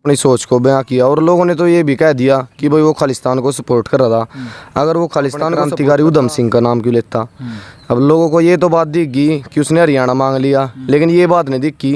अपनी सोच को बयां किया और लोगों ने तो ये भी कह दिया कि भाई वो खालिस्तान को सपोर्ट कर रहा था। अगर वो खालिस्तान क्रांतिकारी उधम सिंह का नाम क्यों लेता। अब लोगों को ये तो बात दिखी कि उसने हरियाणा मांग लिया, लेकिन ये बात नहीं दिखी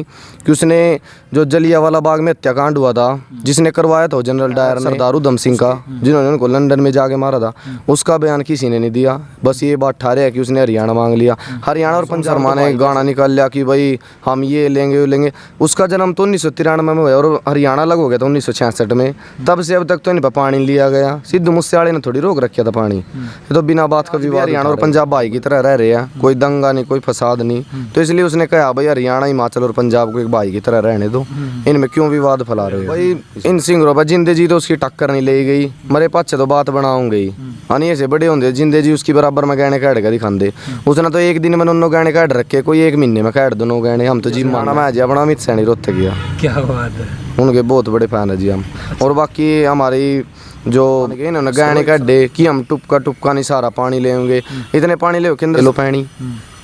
कि उसने जो जलियांवाला बाग में हत्याकांड हुआ था, जिसने करवाया था जनरल डायर सरदार उधम सिंह का, जिन्होंने उनको लंदन में जाके मारा था, उसका बयान किसी ने नहीं दिया। बस ये बात ठहरे है कि उसने हरियाणा मांग लिया। हरियाणा और पंजाब ने गाना निकाल लिया कि भाई हम ये लेंगे वो लेंगे। उसका जन्म तो 1993 में हुआ और हरियाणा अलग हो गया था 1966 में। तब से अब तक तो इन पर पानी लिया गया। सिद्धू मूसेवाले ने थोड़ी रोक रखा था पानी। ये तो बिना बात का विवाद हरियाणा और पंजाब भाई की तरह रह रहे हैं, कोई दंगा नहीं, कोई फसाद नहीं। तो इसलिए उसने कहा भाई हरियाणा हिमाचल और पंजाब को एक भाई की तरह रहने दो, इनमें क्यों विवाद फैला रहे हो भाई। इन सिंगरों पर जिंदे जी तो उसकी टक्कर नहीं ले गई, मरे पाछे तो बात बनाऊंगे ही। हानि ऐसे बड़े होंगे जिंदे जी उसकी बराबर में गहने काट कर दिखाते। उसने तो एक दिन में उन्होंने गहने काट रखे, कोई एक महीने में काट दोनों गहने। हम तो जी माना मैं जी अपना अमित सैनी रोते गया। क्या बात है, उनके बहुत बड़े फैन है जी हम। और बाकी हमारी जो इन्होंने गहने काटे कि हम टुपका नहीं सारा पानी लेंगे, इतने पानी ले किंदर लो पानी,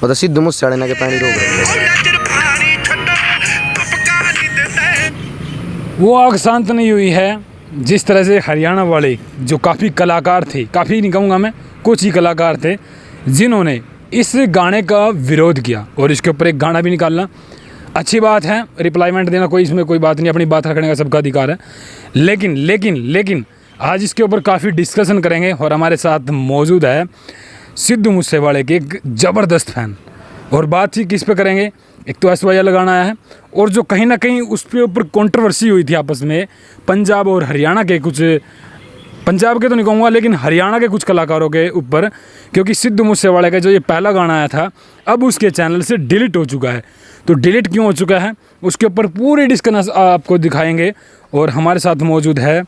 मतलब सिद्धू मूसेवाले ने के पानी रोक रखे। वो आग शांत नहीं हुई है जिस तरह से हरियाणा वाले जो काफ़ी कलाकार थे, काफ़ी नहीं कहूँगा मैं, कुछ ही कलाकार थे जिन्होंने इस गाने का विरोध किया और इसके ऊपर एक गाना भी निकालना अच्छी बात है। रिप्लाईमेंट देना कोई इसमें कोई बात नहीं, अपनी बात रखने का सबका अधिकार है। लेकिन लेकिन लेकिन आज इसके ऊपर काफ़ी डिस्कशन करेंगे और हमारे साथ मौजूद है सिद्धू मूसेवाले के एक ज़बरदस्त फ़ैन। और बातचीत किस पे करेंगे, एक तो SYL गाना आया है और जो कहीं ना कहीं उस पे ऊपर कंट्रोवर्सी हुई थी आपस में पंजाब और हरियाणा के कुछ, पंजाब के तो नहीं कहूँगा लेकिन हरियाणा के कुछ कलाकारों के ऊपर, क्योंकि सिद्धू मूसेवाले का जो ये पहला गाना आया था अब उसके चैनल से डिलीट हो चुका है। तो डिलीट क्यों हो चुका है उसके ऊपर पूरी डिस्कशन आपको दिखाएंगे। और हमारे साथ मौजूद है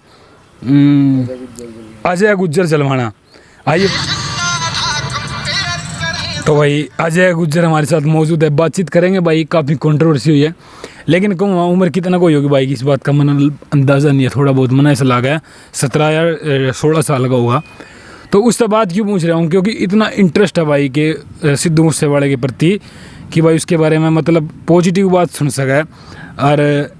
अजय गुज्जर जलवाना। आइए तो भाई अजय गुज्जर हमारे साथ मौजूद है, बातचीत करेंगे। भाई काफ़ी कंट्रोवर्सी हुई है, लेकिन कहूँ उम्र कितना कोई होगी भाई की इस बात का मन अंदाज़ा नहीं है, थोड़ा बहुत मना ऐसा लगा है 17 या 16 साल का होगा। तो उससे बात क्यों पूछ रहा हूँ, क्योंकि इतना इंटरेस्ट है भाई के सिद्धू मूसेवाले के प्रति कि भाई उसके बारे में मतलब पॉजिटिव बात सुन सका। और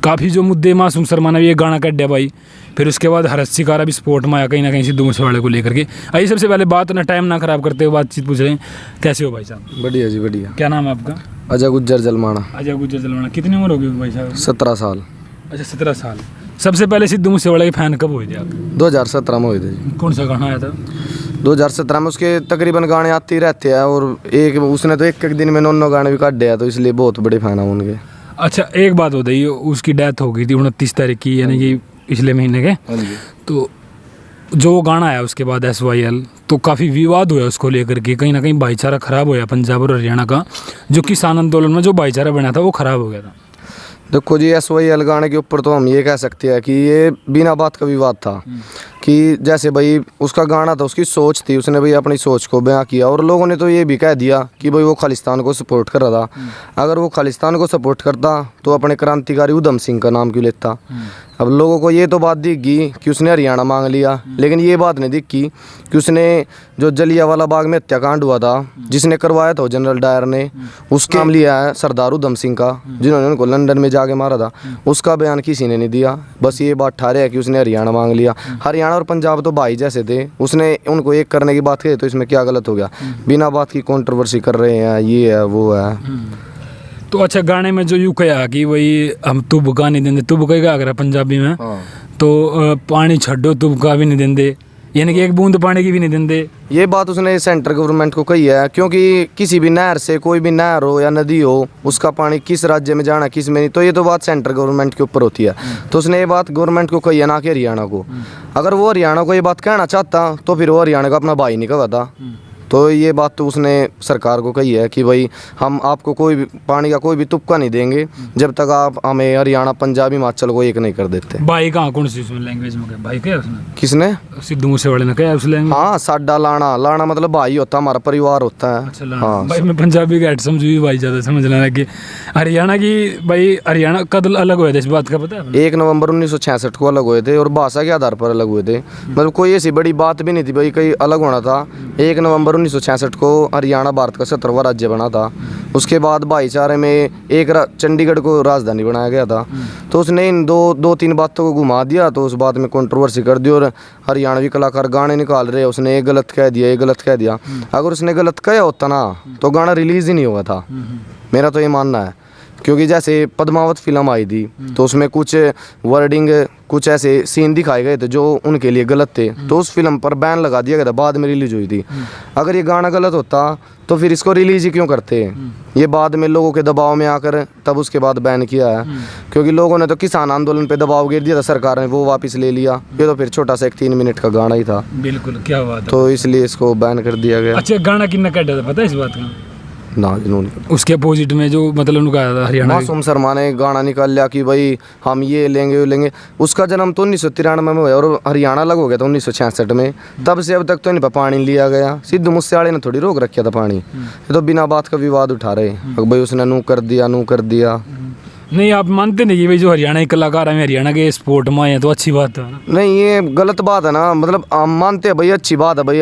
काफ़ी जो मुद्दे मासूम शर्मा ने भी ये गाना कट दिया भाई, फिर उसके बाद हर्ष शिकारा भी सपोर्ट में आया कहीं ना कहीं सिद्धू मूसेवाले को लेकर के। आइए सबसे पहले बात ना टाइम ना खराब करते हुए बातचीत पूछ रहे हैं, कैसे हो भाई साहब? बढ़िया जी बढ़िया। क्या नाम है आपका? अजय गुज्जर जलवाना। अजय गुज्जर जलवाना। कितनी उम्र होगी भाई साहब? 17 साल। अच्छा 17 साल। सबसे पहले सिद्धू मूसेवाले के फ़ैन कब हुए थे आप? 2017 में हुए थे जी। कौन सा गाना आया था? 2017 में उसके तकरीबन गाने आते ही रहते हैं और एक उसने तो एक दिन में 9 गाने भी काट दिया, तो इसलिए बहुत बड़े फैन हैं उनके। अच्छा एक बात बताइए, उसकी डेथ हो गई थी 29 तारीख की, यानी कि पिछले महीने के। तो जो गाना आया उसके बाद SYL, तो काफ़ी विवाद हुआ उसको लेकर के, कहीं ना कहीं भाईचारा ख़राब होया पंजाब और हरियाणा का, जो किसान आंदोलन में जो भाईचारा बना था वो ख़राब हो गया था। देखो जी SYL गाने के ऊपर तो हम ये कह सकते हैं कि ये बिना बात का विवाद था कि जैसे भाई उसका गाना था, उसकी सोच थी, उसने भाई अपनी सोच को बयां किया और लोगों ने तो ये भी कह दिया कि भाई वो खालिस्तान को सपोर्ट कर रहा था। अगर वो खालिस्तान को सपोर्ट करता तो अपने क्रांतिकारी उधम सिंह का नाम क्यों लेता। अब लोगों को ये तो बात दिखी कि उसने हरियाणा मांग लिया, लेकिन ये बात नहीं दिखी कि उसने जो जलियांवाला बाग में हत्याकांड हुआ था, जिसने करवाया था जनरल डायर ने, उसके नाम लिया है सरदार उधम सिंह का, जिन्होंने उनको लंदन में जाके मारा था, उसका बयान किसी ने नहीं दिया। बस ये बात ठहरे है कि उसने हरियाणा मांग लिया। हरियाणा और पंजाब तो भाई जैसे थे, उसने उनको एक करने की बात कही, तो इसमें क्या गलत हो गया? बिना बात की कंट्रोवर्सी कर रहे हैं, ये है वो है। तो अच्छा गाने में जो यूँ कहा कि वही हम तुबका नहीं देंगे, तुबका क्या अगर पंजाबी में तो पानी छड्डो तुबका भी नहीं देंगे, यानी कि एक बूंद पानी की भी नहीं देंगे। ये बात उसने सेंट्रल गवर्नमेंट को कही है, क्योंकि किसी भी नहर से, कोई भी नहर हो या नदी हो, उसका पानी किस राज्य में जाना किस में नहीं, तो ये तो बात सेंट्रल गवर्नमेंट के ऊपर होती है। तो उसने ये बात गवर्नमेंट को कही है, ना कि हरियाणा को। अगर वो हरियाणा को ये बात कहना चाहता तो फिर वो हरियाणा का अपना भाई नहीं कहता। तो ये बात तो उसने सरकार को कही है कि भाई हम आपको कोई भी पानी का कोई भी तुपका नहीं देंगे जब तक आप हमें हरियाणा पंजाब हिमाचल को एक नहीं कर देते। भाई कहाँ कौन सी उसमें लैंग्वेज में भाई क्या उसने? किसने? सिद्धू मूसेवाले ने कहा उस लैंग्वेज? हाँ साडा लाना, लाना मतलब भाई होता है, हमारा परिवार होता है। अच्छा हाँ। भाई मैं पंजाबी का समझू भाई ज़्यादा समझ लेना कि हरियाणा की, भाई हरियाणा कद अलग हुए थे इस बात का पता है? 1 नवंबर 1966 को अलग हुए थे और भाषा के आधार पर अलग हुए थे। मतलब कोई ऐसी बड़ी बात भी नहीं थी भाई कहीं अलग होना था। 1 नवंबर 1966 को हरियाणा भारत का 17वां राज्य बना था उसके बाद भाईचारे में एक चंडीगढ़ को राजधानी बनाया गया था, तो उसने इन दो तीन बातों को घुमा दिया, तो उस बात में कंट्रोवर्सी कर दी। और हरियाणवी कलाकार गाने निकाल रहे, उसने ये गलत कह दिया, ये गलत कह दिया। अगर उसने गलत कहा होता ना तो गाना रिलीज़ ही नहीं हुआ था, मेरा तो ये मानना है। क्योंकि जैसे पद्मावत फिल्म आई थी तो उसमें कुछ वर्डिंग, कुछ ऐसे सीन दिखाए गए थे जो उनके लिए गलत थे, तो उस फिल्म पर बैन लगा दिया गया था, बाद में रिलीज हुई थी। अगर ये गाना गलत होता तो फिर इसको रिलीज ही क्यों करते? ये बाद में लोगों के दबाव में आकर तब उसके बाद बैन किया है। क्योंकि लोगों ने तो किसान आंदोलन पे दबाव गिर दिया था, सरकार ने वो वापस ले लिया। ये तो फिर छोटा सा एक 3 मिनट का गाना ही था। बिल्कुल, क्या बात है। तो इसलिए इसको बैन कर दिया गया। अच्छा, गाना कितना कटा था पता है इस बात का? ना इन्होंने उसके अपोजिट में जो मतलब उनका हरियाणा मासूम शर्मा ने गाना निकाल लिया कि भाई हम ये लेंगे वो लेंगे। उसका जन्म तो 1993 में हुआ और हरियाणा अलग हो गया था 1966 में। तब से अब तक तो इन पर पानी लिया गया। सिद्धू मूसेवाले ने थोड़ी रोक रखा था पानी, ये तो बिना बात का विवाद उठा रहे भाई उसने नू कर दिया। नहीं, आप मानते नहीं कि भाई जो हरियाणा के कलाकार हैं हरियाणा के स्पोर्ट में आए हैं, तो अच्छी बात है ना? नहीं, ये गलत बात है ना। मतलब हम मानते हैं भाई अच्छी बात है भाई,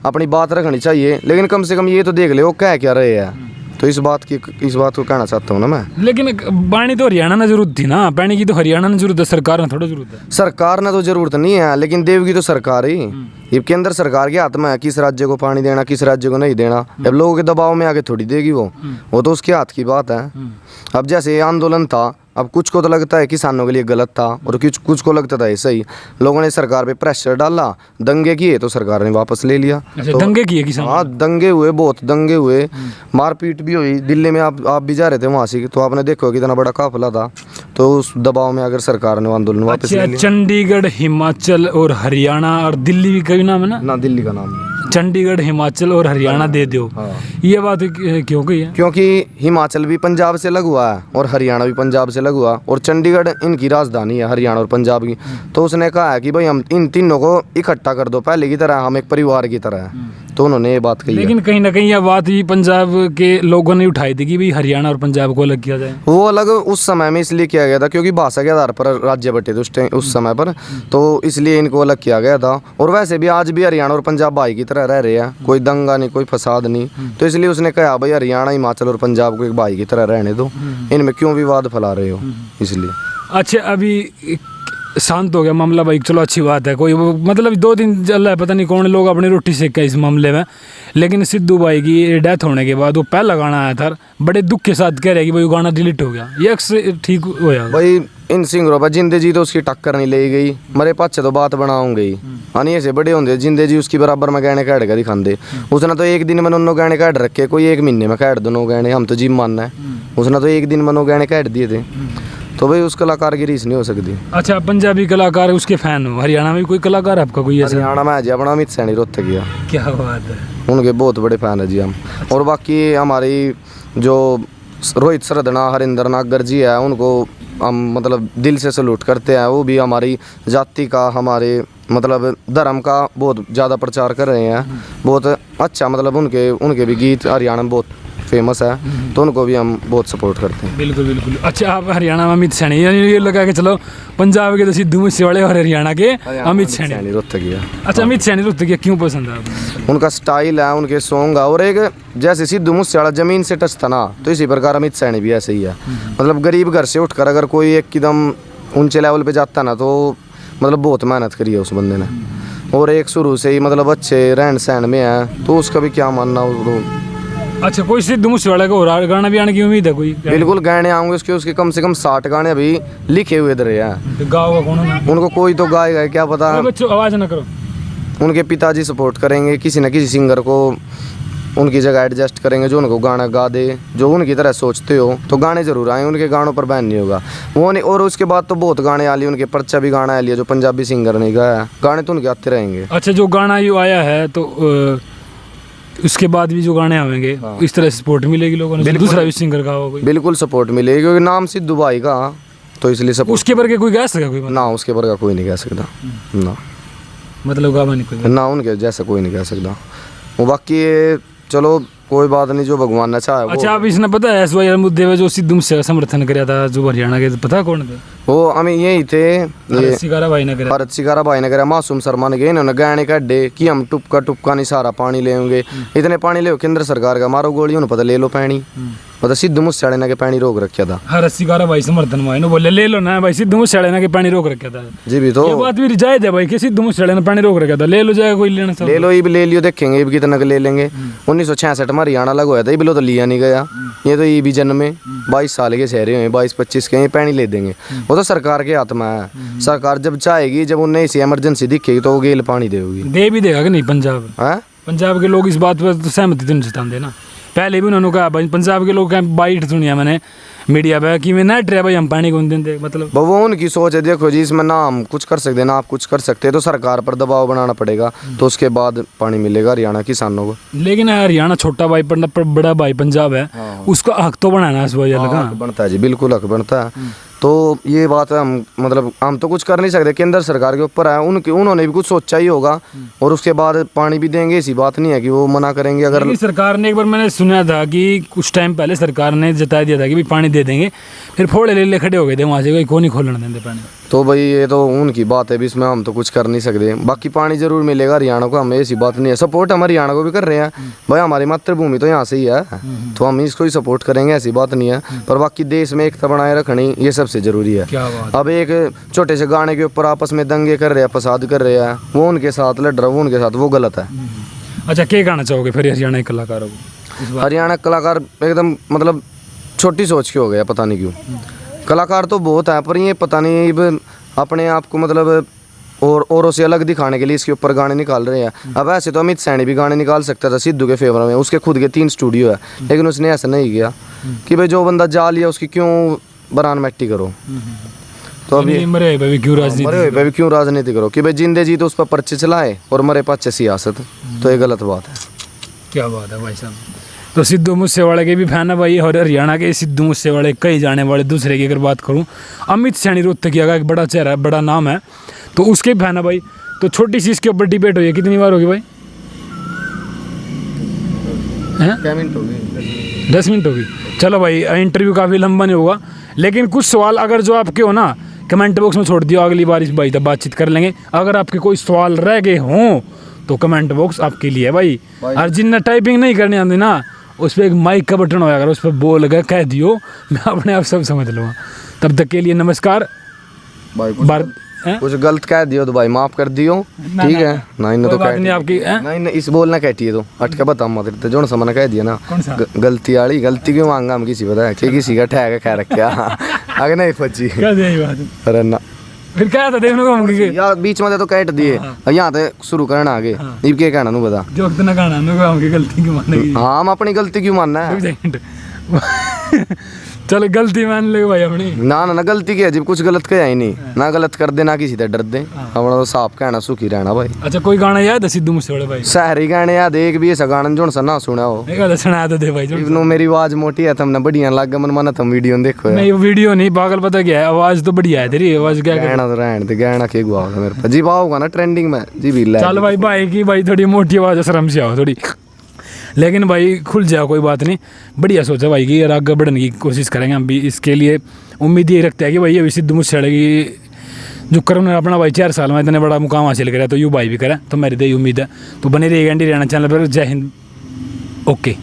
अपनी बात रखनी चाहिए, लेकिन कम से कम ये तो देख ले वो क्या रहे हैं। तो इस बात को कहना चाहता हूँ ना मैं। लेकिन पानी तो हरियाणा ने जरूरत थी ना, पानी की तो हरियाणा ने जरूरत है, सरकार ने थोड़ा जरूरत है। सरकार ने तो जरूरत नहीं है, लेकिन देव की तो सरकार ही, ये केंद्र सरकार के हाथ में है किस राज्य को पानी देना, किस राज्य को नहीं देना। अब लोगों के दबाव में आके थोड़ी देगी वो तो उसके हाथ की बात है। अब जैसे ये आंदोलन था, अब कुछ को तो लगता है किसानों के लिए गलत था और कुछ को लगता था ऐसा ही। लोगों ने सरकार पे प्रेशर डाला, दंगे किए तो सरकार ने वापस ले लिया। अच्छा, तो दंगे किए किसान? हाँ, दंगे हुए, बहुत दंगे हुए, मारपीट भी हुई। दिल्ली में आप भी जा रहे थे वहाँ से, तो आपने देखो कितना बड़ा काफिला था। तो उस दबाव में अगर सरकार ने आंदोलन वापस ले लिया। चंडीगढ़, हिमाचल और हरियाणा और दिल्ली भी कई नाम है ना? दिल्ली का नाम चंडीगढ़, हिमाचल और हरियाणा दे दो। ये बात क्यों कही है? क्योंकि हिमाचल भी पंजाब से लग हुआ है और हरियाणा भी पंजाब से लग हुआ, और चंडीगढ़ इनकी राजधानी है हरियाणा और पंजाब की। तो उसने कहा है कि भाई हम इन तीनों को इकट्ठा कर दो, पहले की तरह हम एक परिवार की तरह है। तो उन्होंने ये बात कही। लेकिन कहीं ना कहीं यह बात भी पंजाब के लोगों ने उठाई थी कि भाई हरियाणा और पंजाब को अलग किया जाए। वो अलग उस समय में इसलिए किया गया था क्योंकि भाषा के आधार पर राज्य बटे थे उस समय पर, तो इसलिए इनको अलग किया गया था। और वैसे भी आज भी हरियाणा और पंजाब भाई की तरह रह रहे हैं, कोई दंगा नहीं, कोई फसाद नहीं। तो इसलिए उसने कहा भाई हरियाणा, हिमाचल और पंजाब को एक भाई की तरह रहने दो, इनमें क्यों विवाद फैला रहे हो, इसलिए। अच्छा, अभी शांत हो गया मामला भाई, चलो अच्छी बात है। कोई मतलब 2 दिन चल रहा है, पता नहीं कौन लोग अपनी रोटी सेक के इस मामले में। लेकिन सिद्धू भाई की डेथ होने के बाद वो पहला गाना आया था, बड़े दुख के साथ कह रहे कि भाई वो गाना डिलीट हो गया, ये अक्सर ठीक हो जाएगा भाई? इन सिंगरों पर जिंदे जी तो उसकी टक्कर नहीं ले गई, मरे पाछे तो बात बनाऊंगी। हानी ऐसे बड़े होंगे जिंदे जी उसकी बराबर में गहने काट कर दिखाते। उसने तो एक दिन में उन्होंने गहने काट रखे, कोई 1 महीने में काट दो गहने, हम तो जिम मानना है। उसने तो एक दिन में गहने काट दिए थे, तो भाई उस कलाकार की रीस नहीं हो सकती। अच्छा, पंजाबी कलाकार उसके फैन हो, हरियाणा में कोई कलाकार आपका कोई ऐसा? हरियाणा में जी अपना अमित सैनी रोहतकिया, क्या बात है, उनके बहुत बड़े फैन है जी हम। और बाकी हमारी जो रोहित सरदना, हरिंदर नागर जी है, उनको हम मतलब दिल से सलूट करते हैं। वो भी हमारी जाति का, हमारे मतलब धर्म का बहुत ज़्यादा प्रचार कर रहे हैं। बहुत अच्छा, मतलब उनके भी गीत हरियाणा में बहुत फेमस है, तो उनको भी हम बहुत सपोर्ट करते हैं। बिल्कुल बिल्कुल। अच्छा, आप हरियाणा में अमित सैनी, ये लगा के चलो पंजाब के तो सिद्धू मूसेवाले और हरियाणा के अमित सैनी रोहतकिया। अच्छा, अमित सैनी रोहतकिया क्यों पसंद है आपको? उनका स्टाइल है, उनके सॉन्ग है, और एक जैसे सिद्धू मूसेवाला जमीन से टच था ना, तो इसी प्रकार अमित सैनी भी ऐसे ही है। मतलब गरीब घर से उठकर अगर कोई एकदम ऊंचे लेवल पे जाता ना, तो मतलब बहुत मेहनत करी है उस बंदे ने, और एक शुरू से ही मतलब अच्छे रहन सहन में है, तो उसका भी क्या मानना उसको। अच्छा, कोई सिद्धू मूसेवाला का और गाना भी आने की उम्मीद है कोई? बिल्कुल गाने आएंगे उसके कम से कम 60 गाने अभी लिखे हुए इधर हैं। तो गाओ कौन है? उनको कोई तो गाएगा, क्या पता। बच्चों आवाज़ ना करो। उनके पिताजी सपोर्ट करेंगे, किसी न किसी सिंगर को उनकी जगह एडजस्ट करेंगे जो उनको गाना गा दे, जो उनकी तरह सोचते हो, तो गाने जरूर आए, उनके गानों पर बैन नहीं होगा वो नहीं। और उसके बाद तो बहुत गाने आ लिए उनके, पर्चा भी गाना आ लिया जो पंजाबी सिंगर ने गाया, गाने तो उनके आते रहेंगे। अच्छा, जो गाना ये आया है तो उसके बाद भी जो गाने आएंगे, हाँ, इस तरह से सपोर्ट मिलेगी लोगों ने, दूसरा भी सिंगर का होगा? बिल्कुल सपोर्ट मिलेगी, क्योंकि नाम सिद्धू भाई का, तो इसलिए सब उसके पर के कोई गा सका कोई ना, उसके पर का कोई नहीं गा सकता ना, मतलब गावा नहीं कोई ना, उनके जैसा कोई नहीं कह सकता वो। बाकी चलो कोई बात नहीं, जो भगवान ने चाहा वो। अच्छा, आप इसने पता है SYR मुद्दे में जो सिद्धू मूसेवाला का समर्थन कराया था, जो हरियाणा के, पता है कौन थे? वो हमें यही थे, ये सिकारा भाई ने कराया। भारत सिकारा भाई ने करा, मासूम शर्मा ने गए, इन्होंने गाने का अड्डे कि हम टुपका टुपका नहीं सारा पानी लेंगे, इतने पानी ले केंद्र सरकार का मारो गोली, उन्हें पता ले लो पानी, मतलब सिद्धू मूसेवाले ने के पानी रोक रखा था। हर सिकारा भाई समर्थन में आए बोले ले लो ना भाई, सिद्धू मूसेवाले ने के पानी रोक रखा था। जी भी तो ये बात भी जायज है भाई कि सिद्धू मूसेवाले ने पानी रोक रखा था, ले लो जाएगा कोई लेना सब। ले लो, ये भी ले लियो, देखेंगे ये भी कितना का ले लेंगे। 1966 में हरियाणा अलग हुआ था, ये भी लो तो लिया नहीं गया, ये तो ये भी जन्मे 22 साल के शहरी हुए, 22-25 के, ये पानी ले देंगे, वो तो सरकार के हाथ में है। सरकार जब चाहेगी, जब उन्हें इसी इमरजेंसी दिखेगी तो वो गेल पानी देगी, दे भी देगा कि नहीं पंजाब? है पंजाब के लोग इस बात पर तो सहमति तो नहीं जताते ना। पहले भी उन्होंने कहा भाई, पंजाब के लोग बाइट सुनिया मैंने मीडिया पे कि मैं नेट रहे भाई, हम पानी कौन देते, मतलब वो उनकी सोच है। देखो जी, इसमें ना हम कुछ कर सकते ना आप कुछ कर सकते, तो सरकार पर दबाव बनाना पड़ेगा, तो उसके बाद पानी मिलेगा हरियाणा किसानों को। लेकिन हरियाणा छोटा भाई पर बड़ा भाई पंजाब है, उसका हक तो बनाना है इस वजह लगा। हक बनता है जी, बिल्कुल हक बनता है। तो ये बात है, हम मतलब हम तो कुछ कर नहीं सकते, केंद्र सरकार के ऊपर है, उन्होंने भी कुछ सोचा ही होगा, और उसके बाद पानी भी देंगे, ऐसी बात नहीं है कि वो मना करेंगे। अगर सरकार ने एक बार मैंने सुना था कि कुछ टाइम पहले सरकार ने जता दिया था कि भाई पानी दे देंगे, फिर फोड़े ले खड़े हो गए थे वहाँ से, कोई नहीं खोलने देंगे पानी। तो भाई ये तो उनकी बात है भी, इसमें हम तो कुछ कर नहीं सकते। बाकी पानी जरूर मिलेगा हरियाणा को, हमें ऐसी बात नहीं है। सपोर्ट हम हरियाणा को भी कर रहे हैं भाई, हमारी मातृभूमि तो यहाँ से ही है, तो हम इसको ही सपोर्ट करेंगे, ऐसी बात नहीं है। पर बाकी देश में एकता बनाए रखनी ये सबसे जरूरी है। क्या बात। अब एक छोटे से गाने के ऊपर आपस में दंगे कर रहे हैं, फसाद कर रहे हैं, वो उनके साथ लड़ रहा, वो उनके साथ, वो गलत है। अच्छा, क्या कहना चाहोगे फिर हरियाणा के कलाकारों को? हरियाणा कलाकार एकदम मतलब छोटी सोच के हो गया, पता नहीं क्यों। कलाकार तो बहुत है, पर ये पता नहीं अपने आप को मतलब औरों से अलग दिखाने के लिए इसके ऊपर गाने निकाल रहे हैं। अब ऐसे तो अमित सैनी भी गाने निकाल सकता था सिद्धू के फेवर में, उसके खुद के 3 स्टूडियो है, लेकिन उसने ऐसा नहीं किया कि भाई जो बंदा जा लिया उसकी क्यों बरान मट्टी करो। तो अभी मरे हुए पे भी क्यों राजनीति करो कि भाई जिंदे जी तो उस पर पर्चे चलाए और मरे पाचे सियासत, तो ये गलत बात है। क्या बात है भाई साहब। तो सिद्धू मूसेवाले के भी फैन है भाई, और हरियाणा के सिद्धू मूसेवाले कई जाने वाले। दूसरे की अगर बात करूं, अमित सैनी रोहतकी का एक बड़ा चेहरा है, बड़ा नाम है, तो उसके भी फैन है भाई। तो छोटी सी इसके ऊपर डिबेट हुई है, कितनी बार होगी भाई? 10 मिनट होगी। चलो भाई, इंटरव्यू काफ़ी लंबा नहीं होगा, लेकिन कुछ सवाल अगर जो आपके हो ना, कमेंट बॉक्स में छोड़ दियो, अगली बार इस भाई तक बातचीत कर लेंगे। अगर आपके कोई सवाल रह गए हों तो कमेंट बॉक्स आपके लिए है भाई। और जिन्हें टाइपिंग नहीं करनी आती ना, उस पर एक माइक का बटन होगा, अगर उस पर बोल गए कह दियो, मैं अपने आप सब समझ लूँगा। तब तक के लिए नमस्कार। कुछ गलत कह दियो तो भाई माफ कर दियो, ठीक है ना। इन तो नहीं आपकी नहीं इस बोलना कहती है तो अटके बता मत, तो जो समझ कह दिया ना गलती वाली, गलती क्यों मांगा हम किसी पता है कि किसी का ठहर खा रखा आगे नहीं फची। अरे ना फिर क्या था देखने को हम यार बीच में तो काट दिए, यहाँ से शुरू करना आगे इब के कहना बता जो वक्त ना कहना हम गलती क्यों मानने। हाँ, हम अपनी गलती क्यों मानना है। चलो गलती मान ले भाई अपनी। ना गलती क्या, जब कुछ गलत कहा ही नहीं ना, गलत कर दे ना किसी से डर दे, अपना तो साफ कहना सुखी रहना भाई। अच्छा, कोई गाना याद है सिद्धू मूसेवाले भाई? शहरी गाने याद, एक भी ऐसा गाना जो सा ना सुना हो सुना तो दे भाई। मेरी आवाज मोटी है, तुमने बढ़िया लग मन माना, तुम वीडियो देखो। नहीं वीडियो नहीं पागल, पता क्या है, आवाज तो बढ़िया है तेरी आवाज। क्या कहना तो रहने दे, कहना के गुआ मेरे पास जी होगा ना ट्रेंडिंग में जी भी। चल भाई की भाई थोड़ी मोटी आवाज शर्म से आओ थोड़ी, लेकिन भाई खुल जाओ, कोई बात नहीं। बढ़िया सोचा भाई कि आगे बढ़ने की कोशिश करेंगे हम भी। इसके लिए उम्मीद ये रखते हैं कि भाई अभी सिद्धू मूसेवाले की जो कर्म ने अपना भाई 4 साल में इतने बड़ा मुकाम हासिल करा, तो यू भाई भी करा, तो मेरी तो ये उम्मीद है। तो बने रहिएगा हरियाणा चैनल पर। जय हिंद। ओके।